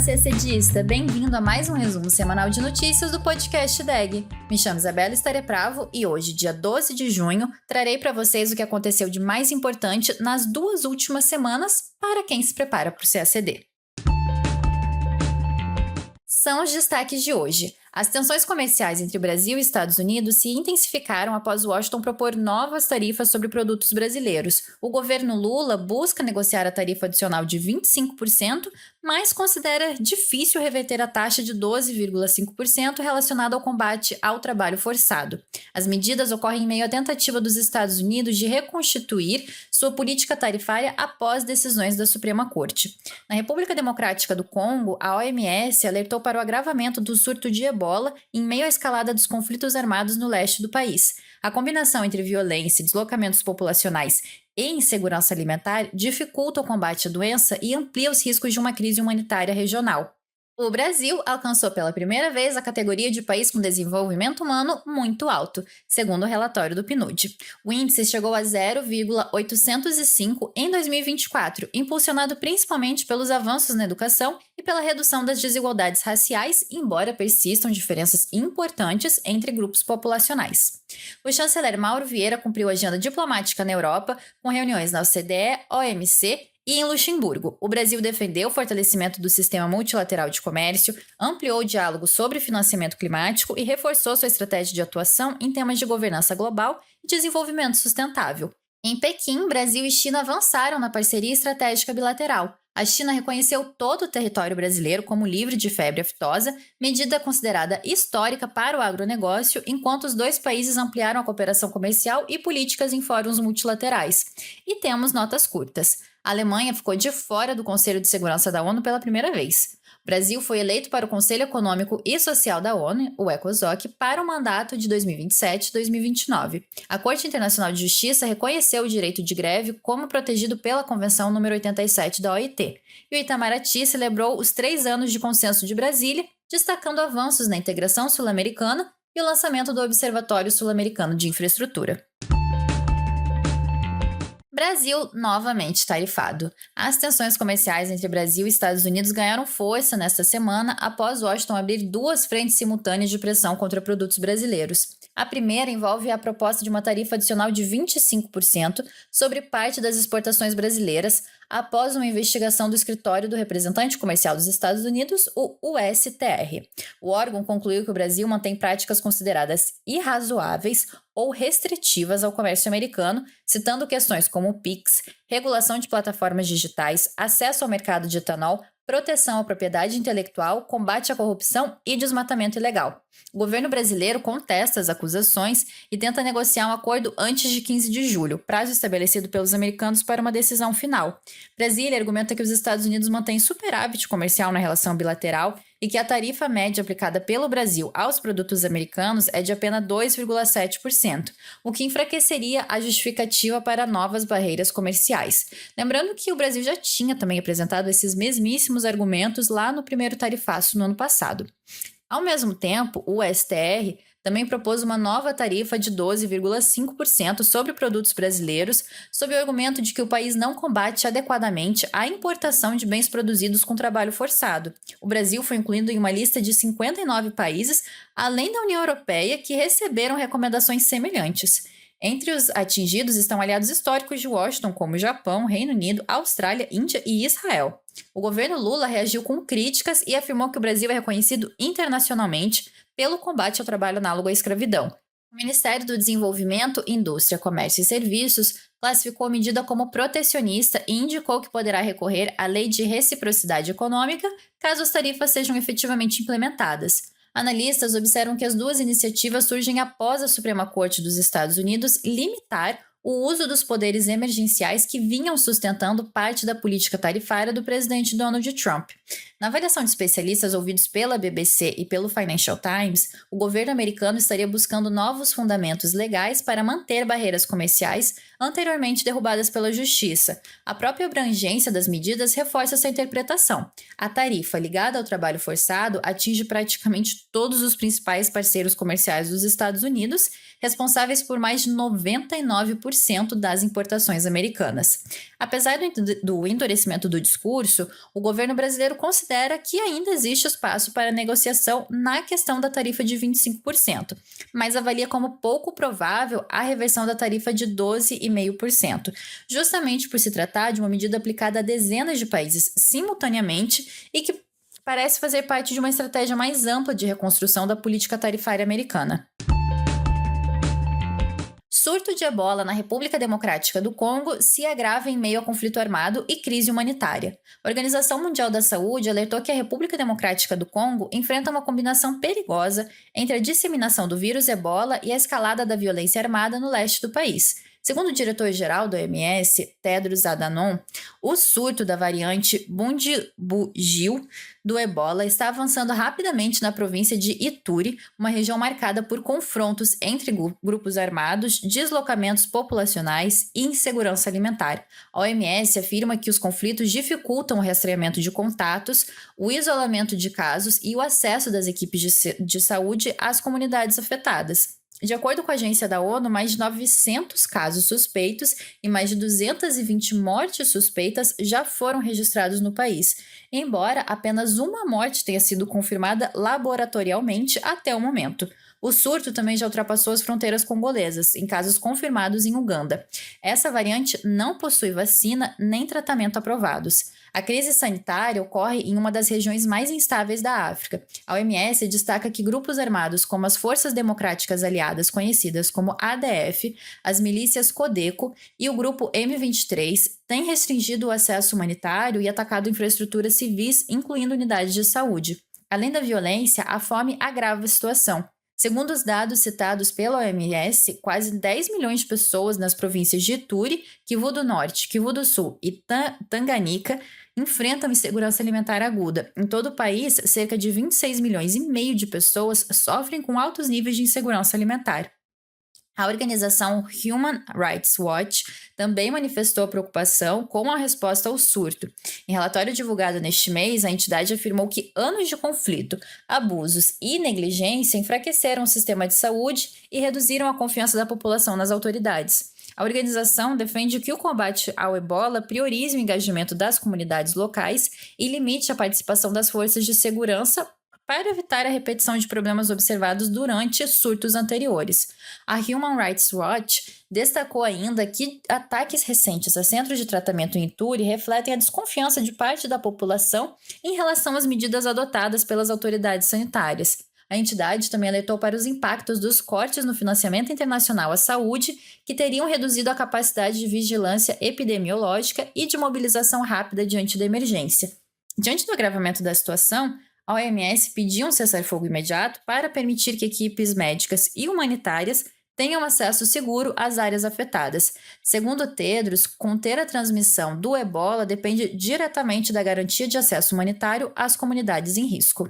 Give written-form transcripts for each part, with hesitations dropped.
CACDista! Bem-vindo a mais um resumo semanal de notícias do podcast DEG. Me chamo Isabela Starepravo e hoje, dia 12 de junho, trarei para vocês o que aconteceu de mais importante nas 2 últimas semanas para quem se prepara para o CACD. São os destaques de hoje. As tensões comerciais entre Brasil e Estados Unidos se intensificaram após Washington propor novas tarifas sobre produtos brasileiros. O governo Lula busca negociar a tarifa adicional de 25%, mas considera difícil reverter a taxa de 12,5% relacionada ao combate ao trabalho forçado. As medidas ocorrem em meio à tentativa dos Estados Unidos de reconstituir sua política tarifária após decisões da Suprema Corte. Na República Democrática do Congo, a OMS alertou para o agravamento do surto de ebola em meio à escalada dos conflitos armados no leste do país. A combinação entre violência, deslocamentos populacionais e insegurança alimentar dificulta o combate à doença e amplia os riscos de uma crise humanitária regional. O Brasil alcançou pela primeira vez a categoria de país com desenvolvimento humano muito alto, segundo o relatório do PNUD. O índice chegou a 0,805 em 2024, impulsionado principalmente pelos avanços na educação e pela redução das desigualdades raciais, embora persistam diferenças importantes entre grupos populacionais. O chanceler Mauro Vieira cumpriu a agenda diplomática na Europa, com reuniões na OCDE, OMC e em Luxemburgo. O Brasil defendeu o fortalecimento do sistema multilateral de comércio, ampliou o diálogo sobre financiamento climático e reforçou sua estratégia de atuação em temas de governança global e desenvolvimento sustentável. Em Pequim, Brasil e China avançaram na parceria estratégica bilateral. A China reconheceu todo o território brasileiro como livre de febre aftosa, medida considerada histórica para o agronegócio, enquanto os dois países ampliaram a cooperação comercial e políticas em fóruns multilaterais. E temos notas curtas. A Alemanha ficou de fora do Conselho de Segurança da ONU pela primeira vez. O Brasil foi eleito para o Conselho Econômico e Social da ONU, o ECOSOC, para o mandato de 2027-2029. A Corte Internacional de Justiça reconheceu o direito de greve como protegido pela Convenção número 87 da OIT. E o Itamaraty celebrou os 3 anos de consenso de Brasília, destacando avanços na integração sul-americana e o lançamento do Observatório Sul-Americano de Infraestrutura. Brasil novamente tarifado. As tensões comerciais entre Brasil e Estados Unidos ganharam força nesta semana após Washington abrir 2 frentes simultâneas de pressão contra produtos brasileiros. A primeira envolve a proposta de uma tarifa adicional de 25% sobre parte das exportações brasileiras, após uma investigação do escritório do representante comercial dos Estados Unidos, o USTR. O órgão concluiu que o Brasil mantém práticas consideradas irrazoáveis ou restritivas ao comércio americano, citando questões como o PIX, regulação de plataformas digitais, acesso ao mercado de etanol, proteção à propriedade intelectual, combate à corrupção e desmatamento ilegal. O governo brasileiro contesta as acusações e tenta negociar um acordo antes de 15 de julho, prazo estabelecido pelos americanos para uma decisão final. Brasília argumenta que os Estados Unidos mantêm superávit comercial na relação bilateral e que a tarifa média aplicada pelo Brasil aos produtos americanos é de apenas 2,7%, o que enfraqueceria a justificativa para novas barreiras comerciais. Lembrando que o Brasil já tinha também apresentado esses mesmíssimos argumentos lá no primeiro tarifaço no ano passado. Ao mesmo tempo, o STR também propôs uma nova tarifa de 12,5% sobre produtos brasileiros, sob o argumento de que o país não combate adequadamente a importação de bens produzidos com trabalho forçado. O Brasil foi incluído em uma lista de 59 países, além da União Europeia, que receberam recomendações semelhantes. Entre os atingidos estão aliados históricos de Washington, como Japão, Reino Unido, Austrália, Índia e Israel. O governo Lula reagiu com críticas e afirmou que o Brasil é reconhecido internacionalmente pelo combate ao trabalho análogo à escravidão. O Ministério do Desenvolvimento, Indústria, Comércio e Serviços classificou a medida como protecionista e indicou que poderá recorrer à Lei de Reciprocidade Econômica caso as tarifas sejam efetivamente implementadas. Analistas observam que as 2 iniciativas surgem após a Suprema Corte dos Estados Unidos limitar o uso dos poderes emergenciais que vinham sustentando parte da política tarifária do presidente Donald Trump. Na avaliação de especialistas ouvidos pela BBC e pelo Financial Times, o governo americano estaria buscando novos fundamentos legais para manter barreiras comerciais anteriormente derrubadas pela justiça. A própria abrangência das medidas reforça essa interpretação. A tarifa ligada ao trabalho forçado atinge praticamente todos os principais parceiros comerciais dos Estados Unidos, responsáveis por mais de 99% das importações americanas. Apesar do endurecimento do discurso, o governo brasileiro considera considera que ainda existe espaço para negociação na questão da tarifa de 25%, mas avalia como pouco provável a reversão da tarifa de 12,5%, justamente por se tratar de uma medida aplicada a dezenas de países simultaneamente e que parece fazer parte de uma estratégia mais ampla de reconstrução da política tarifária americana. Surto de ebola na República Democrática do Congo se agrava em meio a conflito armado e crise humanitária. A Organização Mundial da Saúde alertou que a República Democrática do Congo enfrenta uma combinação perigosa entre a disseminação do vírus ebola e a escalada da violência armada no leste do país. Segundo o diretor-geral da OMS, Tedros Adhanom, o surto da variante Bundibugyo do ebola está avançando rapidamente na província de Ituri, uma região marcada por confrontos entre grupos armados, deslocamentos populacionais e insegurança alimentar. A OMS afirma que os conflitos dificultam o rastreamento de contatos, o isolamento de casos e o acesso das equipes de saúde às comunidades afetadas. De acordo com a agência da ONU, mais de 900 casos suspeitos e mais de 220 mortes suspeitas já foram registrados no país, embora apenas uma morte tenha sido confirmada laboratorialmente até o momento. O surto também já ultrapassou as fronteiras congolesas, em casos confirmados em Uganda. Essa variante não possui vacina nem tratamento aprovados. A crise sanitária ocorre em uma das regiões mais instáveis da África. A OMS destaca que grupos armados como as Forças Democráticas Aliadas, conhecidas como ADF, as milícias Codeco e o grupo M23 têm restringido o acesso humanitário e atacado infraestruturas civis, incluindo unidades de saúde. Além da violência, a fome agrava a situação. Segundo os dados citados pela OMS, quase 10 milhões de pessoas nas províncias de Ituri, Kivu do Norte, Kivu do Sul e Tanganyika enfrentam insegurança alimentar aguda. Em todo o país, cerca de 26 milhões e meio de pessoas sofrem com altos níveis de insegurança alimentar. A organização Human Rights Watch também manifestou preocupação com a resposta ao surto. Em relatório divulgado neste mês, a entidade afirmou que anos de conflito, abusos e negligência enfraqueceram o sistema de saúde e reduziram a confiança da população nas autoridades. A organização defende que o combate ao ebola priorize o engajamento das comunidades locais e limite a participação das forças de segurança para evitar a repetição de problemas observados durante surtos anteriores. A Human Rights Watch destacou ainda que ataques recentes a centros de tratamento em Ituri refletem a desconfiança de parte da população em relação às medidas adotadas pelas autoridades sanitárias. A entidade também alertou para os impactos dos cortes no financiamento internacional à saúde, que teriam reduzido a capacidade de vigilância epidemiológica e de mobilização rápida diante da emergência. Diante do agravamento da situação, a OMS pediu um cessar-fogo imediato para permitir que equipes médicas e humanitárias tenham acesso seguro às áreas afetadas. Segundo Tedros, conter a transmissão do ebola depende diretamente da garantia de acesso humanitário às comunidades em risco.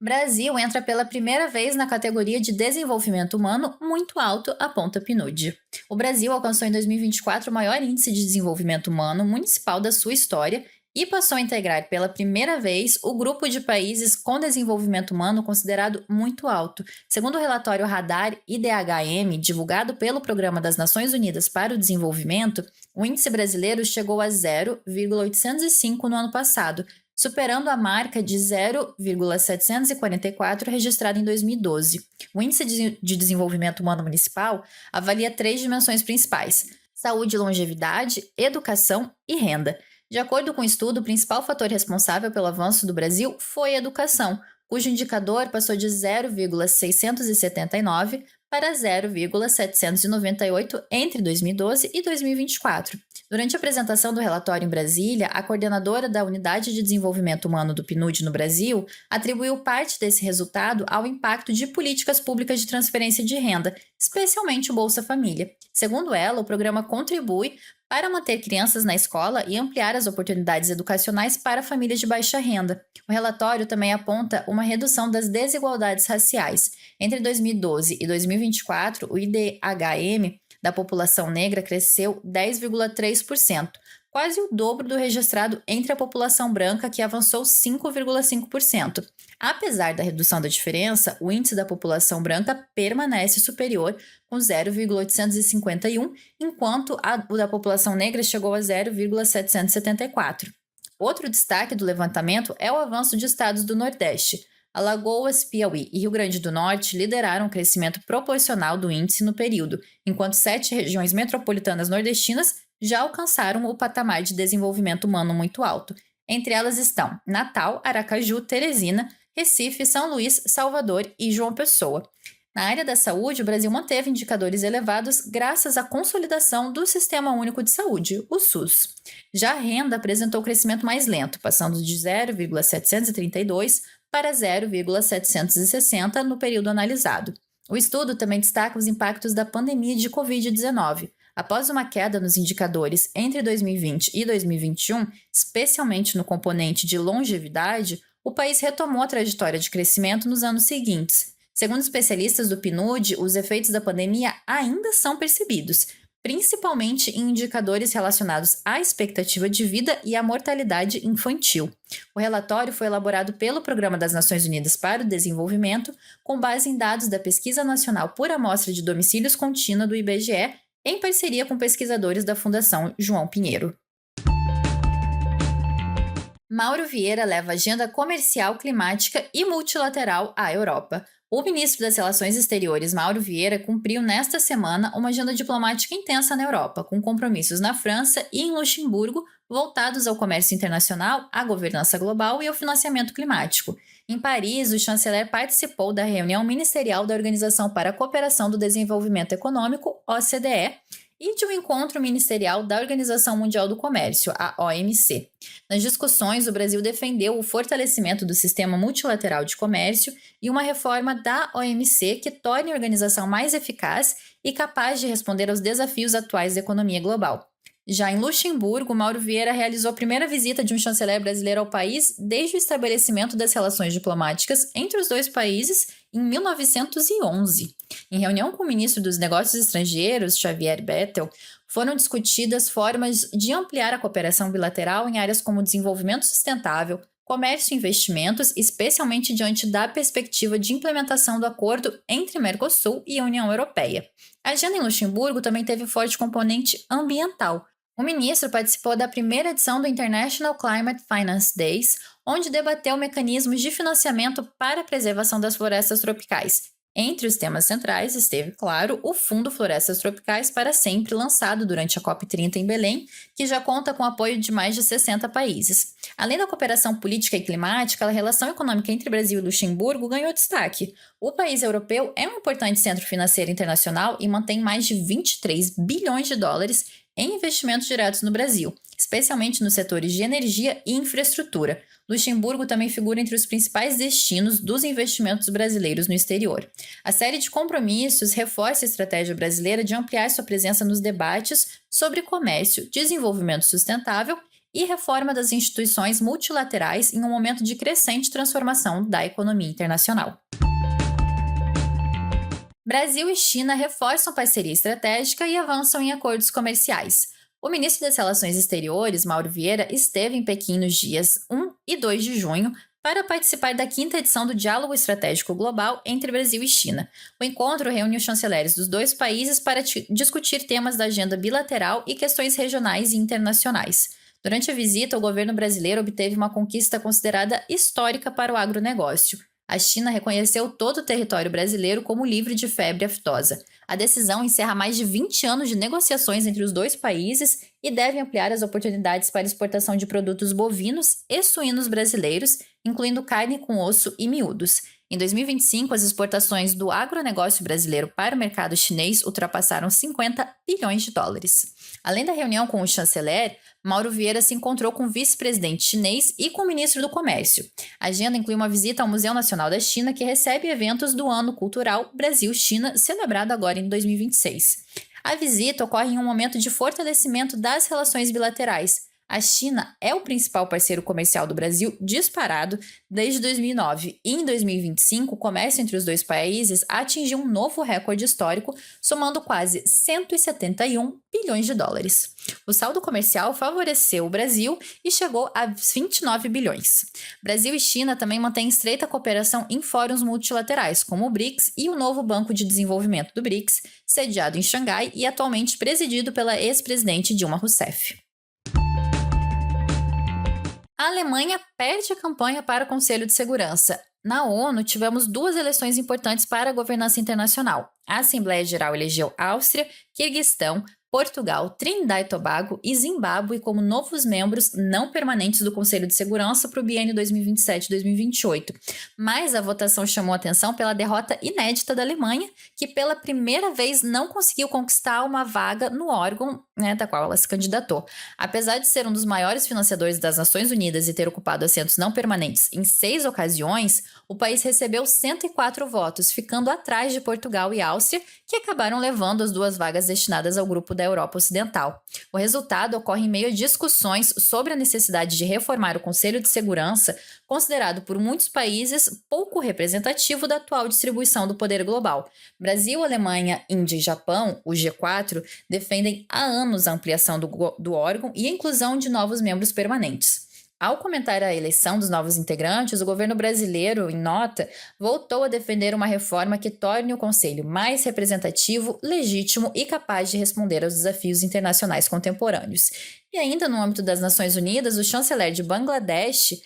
Brasil entra pela primeira vez na categoria de desenvolvimento humano muito alto, aponta PNUD. O Brasil alcançou em 2024 o maior índice de desenvolvimento humano municipal da sua história e passou a integrar pela primeira vez o grupo de países com desenvolvimento humano considerado muito alto. Segundo o relatório Radar IDHM, divulgado pelo Programa das Nações Unidas para o Desenvolvimento, o índice brasileiro chegou a 0,805 no ano passado, superando a marca de 0,744 registrada em 2012. O Índice de Desenvolvimento Humano Municipal avalia 3 dimensões principais: saúde e longevidade, educação e renda. De acordo com o estudo, o principal fator responsável pelo avanço do Brasil foi a educação, cujo indicador passou de 0,679 para 0,798 entre 2012 e 2024. Durante a apresentação do relatório em Brasília, a coordenadora da Unidade de Desenvolvimento Humano do PNUD no Brasil atribuiu parte desse resultado ao impacto de políticas públicas de transferência de renda, especialmente o Bolsa Família. Segundo ela, o programa contribui para manter crianças na escola e ampliar as oportunidades educacionais para famílias de baixa renda. O relatório também aponta uma redução das desigualdades raciais. Entre 2012 e 2024, o IDHM da população negra cresceu 10,3%, quase o dobro do registrado entre a população branca, que avançou 5,5%. Apesar da redução da diferença, o índice da população branca permanece superior, com 0,851, enquanto o da população negra chegou a 0,774. Outro destaque do levantamento é o avanço de estados do Nordeste. Alagoas, Piauí e Rio Grande do Norte lideraram o crescimento proporcional do índice no período, enquanto 7 regiões metropolitanas nordestinas já alcançaram o patamar de desenvolvimento humano muito alto. Entre elas estão Natal, Aracaju, Teresina, Recife, São Luís, Salvador e João Pessoa. Na área da saúde, o Brasil manteve indicadores elevados graças à consolidação do Sistema Único de Saúde, o SUS. Já a renda apresentou crescimento mais lento, passando de 0,732 para 0,760 no período analisado. O estudo também destaca os impactos da pandemia de Covid-19. Após uma queda nos indicadores entre 2020 e 2021, especialmente no componente de longevidade, o país retomou a trajetória de crescimento nos anos seguintes. Segundo especialistas do PNUD, os efeitos da pandemia ainda são percebidos, principalmente em indicadores relacionados à expectativa de vida e à mortalidade infantil. O relatório foi elaborado pelo Programa das Nações Unidas para o Desenvolvimento, com base em dados da Pesquisa Nacional por Amostra de Domicílios Contínua do IBGE, em parceria com pesquisadores da Fundação João Pinheiro. Mauro Vieira leva agenda comercial, climática e multilateral à Europa. O ministro das Relações Exteriores, Mauro Vieira, cumpriu nesta semana uma agenda diplomática intensa na Europa, com compromissos na França e em Luxemburgo voltados ao comércio internacional, à governança global e ao financiamento climático. Em Paris, o chanceler participou da reunião ministerial da Organização para a Cooperação do Desenvolvimento Econômico, OCDE, e de um encontro ministerial da Organização Mundial do Comércio, a OMC. Nas discussões, o Brasil defendeu o fortalecimento do sistema multilateral de comércio e uma reforma da OMC que torne a organização mais eficaz e capaz de responder aos desafios atuais da economia global. Já em Luxemburgo, Mauro Vieira realizou a primeira visita de um chanceler brasileiro ao país desde o estabelecimento das relações diplomáticas entre os dois países em 1911. Em reunião com o ministro dos Negócios Estrangeiros, Xavier Bettel, foram discutidas formas de ampliar a cooperação bilateral em áreas como desenvolvimento sustentável, comércio e investimentos, especialmente diante da perspectiva de implementação do acordo entre Mercosul e a União Europeia. A agenda em Luxemburgo também teve forte componente ambiental. O ministro participou da primeira edição do International Climate Finance Days, onde debateu mecanismos de financiamento para a preservação das florestas tropicais. Entre os temas centrais esteve, claro, o Fundo Florestas Tropicais para Sempre, lançado durante a COP30 em Belém, que já conta com apoio de mais de 60 países. Além da cooperação política e climática, a relação econômica entre Brasil e Luxemburgo ganhou destaque. O país europeu é um importante centro financeiro internacional e mantém mais de 23 bilhões de dólares em investimentos diretos no Brasil, especialmente nos setores de energia e infraestrutura. Luxemburgo também figura entre os principais destinos dos investimentos brasileiros no exterior. A série de compromissos reforça a estratégia brasileira de ampliar sua presença nos debates sobre comércio, desenvolvimento sustentável e reforma das instituições multilaterais em um momento de crescente transformação da economia internacional. Brasil e China reforçam parceria estratégica e avançam em acordos comerciais. O ministro das Relações Exteriores, Mauro Vieira, esteve em Pequim nos dias 1 e 2 de junho para participar da 5ª edição do Diálogo Estratégico Global entre Brasil e China. O encontro reúne os chanceleres dos dois países para discutir temas da agenda bilateral e questões regionais e internacionais. Durante a visita, o governo brasileiro obteve uma conquista considerada histórica para o agronegócio. A China reconheceu todo o território brasileiro como livre de febre aftosa. A decisão encerra mais de 20 anos de negociações entre os dois países e deve ampliar as oportunidades para exportação de produtos bovinos e suínos brasileiros, incluindo carne com osso e miúdos. Em 2025, as exportações do agronegócio brasileiro para o mercado chinês ultrapassaram 50 bilhões de dólares. Além da reunião com o chanceler, Mauro Vieira se encontrou com o vice-presidente chinês e com o ministro do Comércio. A agenda inclui uma visita ao Museu Nacional da China, que recebe eventos do Ano Cultural Brasil-China, celebrado agora em 2026. A visita ocorre em um momento de fortalecimento das relações bilaterais. A China é o principal parceiro comercial do Brasil disparado desde 2009 e em 2025 o comércio entre os dois países atingiu um novo recorde histórico, somando quase 171 bilhões de dólares. O saldo comercial favoreceu o Brasil e chegou a 29 bilhões. Brasil e China também mantêm estreita cooperação em fóruns multilaterais, como o BRICS e o novo Banco de Desenvolvimento do BRICS, sediado em Xangai e atualmente presidido pela ex-presidente Dilma Rousseff. A Alemanha perde a campanha para o Conselho de Segurança. Na ONU, tivemos duas eleições importantes para a governança internacional. A Assembleia Geral elegeu Áustria, Quirguistão, Portugal, Trindade e Tobago e Zimbábue como novos membros não permanentes do Conselho de Segurança para o biênio 2027-2028. Mas a votação chamou atenção pela derrota inédita da Alemanha, que pela primeira vez não conseguiu conquistar uma vaga no órgão, da qual ela se candidatou. Apesar de ser um dos maiores financiadores das Nações Unidas e ter ocupado assentos não permanentes em 6 ocasiões, o país recebeu 104 votos, ficando atrás de Portugal e Áustria, que acabaram levando as duas vagas destinadas ao grupo da Europa Ocidental. O resultado ocorre em meio a discussões sobre a necessidade de reformar o Conselho de Segurança, considerado por muitos países pouco representativo da atual distribuição do poder global. Brasil, Alemanha, Índia e Japão, o G4, defendem há anos a ampliação do órgão e a inclusão de novos membros permanentes. Ao comentar a eleição dos novos integrantes, o governo brasileiro, em nota, voltou a defender uma reforma que torne o Conselho mais representativo, legítimo e capaz de responder aos desafios internacionais contemporâneos. E ainda no âmbito das Nações Unidas, o chanceler de Bangladesh,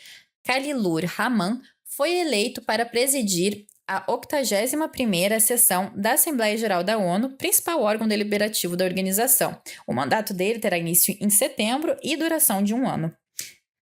Khalilur Rahman, foi eleito para presidir a 81ª sessão da Assembleia Geral da ONU, principal órgão deliberativo da organização. O mandato dele terá início em setembro e duração de 1 ano.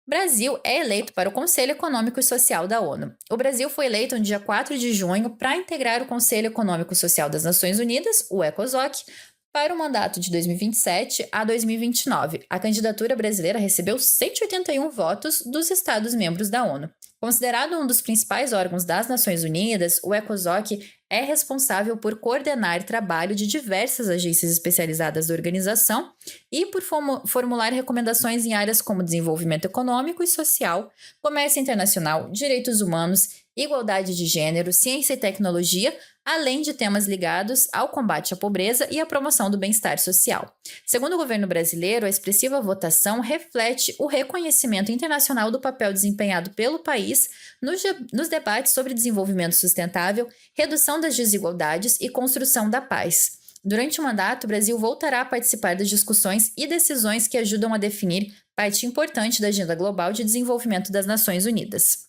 Brasil é eleito para o Conselho Econômico e Social da ONU. O Brasil foi eleito no dia 4 de junho para integrar o Conselho Econômico e Social das Nações Unidas, o ECOSOC, para o mandato de 2027 a 2029. A candidatura brasileira recebeu 181 votos dos Estados-membros da ONU. Considerado um dos principais órgãos das Nações Unidas, o ECOSOC é responsável por coordenar trabalho de diversas agências especializadas da organização e por formular recomendações em áreas como desenvolvimento econômico e social, comércio internacional, direitos humanos, igualdade de gênero, ciência e tecnologia, além de temas ligados ao combate à pobreza e à promoção do bem-estar social. Segundo o governo brasileiro, a expressiva votação reflete o reconhecimento internacional do papel desempenhado pelo país nos debates sobre desenvolvimento sustentável, redução das desigualdades e construção da paz. Durante o mandato, o Brasil voltará a participar das discussões e decisões que ajudam a definir parte importante da agenda global de desenvolvimento das Nações Unidas.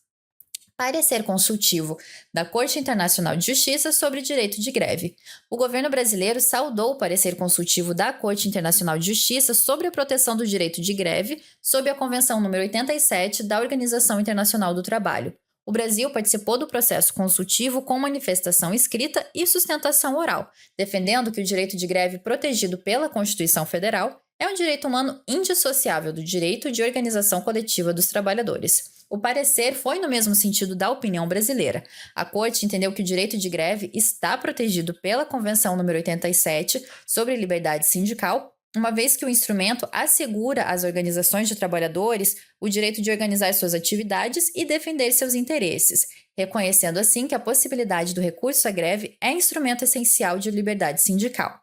Parecer consultivo da Corte Internacional de Justiça sobre direito de greve. O governo brasileiro saudou o parecer consultivo da Corte Internacional de Justiça sobre a proteção do direito de greve sob a Convenção número 87 da Organização Internacional do Trabalho. O Brasil participou do processo consultivo com manifestação escrita e sustentação oral, defendendo que o direito de greve protegido pela Constituição Federal é um direito humano indissociável do direito de organização coletiva dos trabalhadores. O parecer foi no mesmo sentido da opinião brasileira. A Corte entendeu que o direito de greve está protegido pela Convenção número 87 sobre liberdade sindical, uma vez que o instrumento assegura às organizações de trabalhadores o direito de organizar suas atividades e defender seus interesses, reconhecendo assim que a possibilidade do recurso à greve é instrumento essencial de liberdade sindical.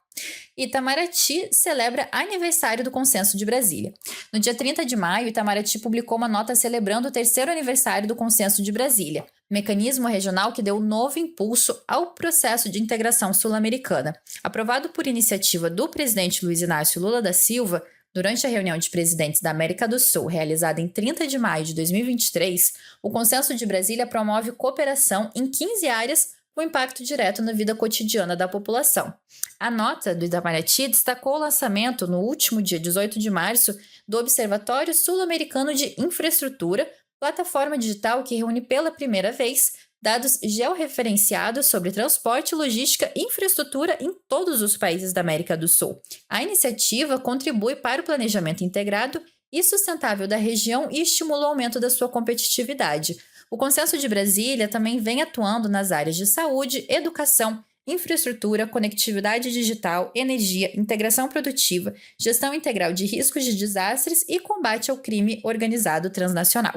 Itamaraty celebra aniversário do Consenso de Brasília. No dia 30 de maio, Itamaraty publicou uma nota celebrando o 3º aniversário do Consenso de Brasília, mecanismo regional que deu novo impulso ao processo de integração sul-americana. Aprovado por iniciativa do presidente Luiz Inácio Lula da Silva, durante a reunião de presidentes da América do Sul, realizada em 30 de maio de 2023, o Consenso de Brasília promove cooperação em 15 áreas com impacto direto na vida cotidiana da população. A nota do Itamaraty destacou o lançamento, no último dia 18 de março, do Observatório Sul-Americano de Infraestrutura, plataforma digital que reúne pela primeira vez dados georreferenciados sobre transporte, logística e infraestrutura em todos os países da América do Sul. A iniciativa contribui para o planejamento integrado e sustentável da região e estimula o aumento da sua competitividade. O Consenso de Brasília também vem atuando nas áreas de saúde, educação, infraestrutura, conectividade digital, energia, integração produtiva, gestão integral de riscos de desastres e combate ao crime organizado transnacional.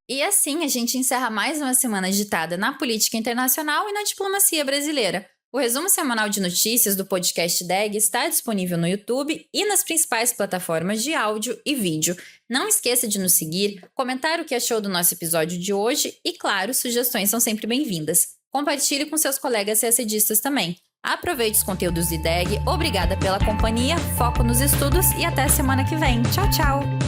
E assim a gente encerra mais uma semana agitada na política internacional e na diplomacia brasileira. O resumo semanal de notícias do podcast DEG está disponível no YouTube e nas principais plataformas de áudio e vídeo. Não esqueça de nos seguir, comentar o que achou do nosso episódio de hoje e, claro, sugestões são sempre bem-vindas. Compartilhe com seus colegas CSDistas também. Aproveite os conteúdos de DEG, obrigada pela companhia, foco nos estudos e até semana que vem. Tchau, tchau!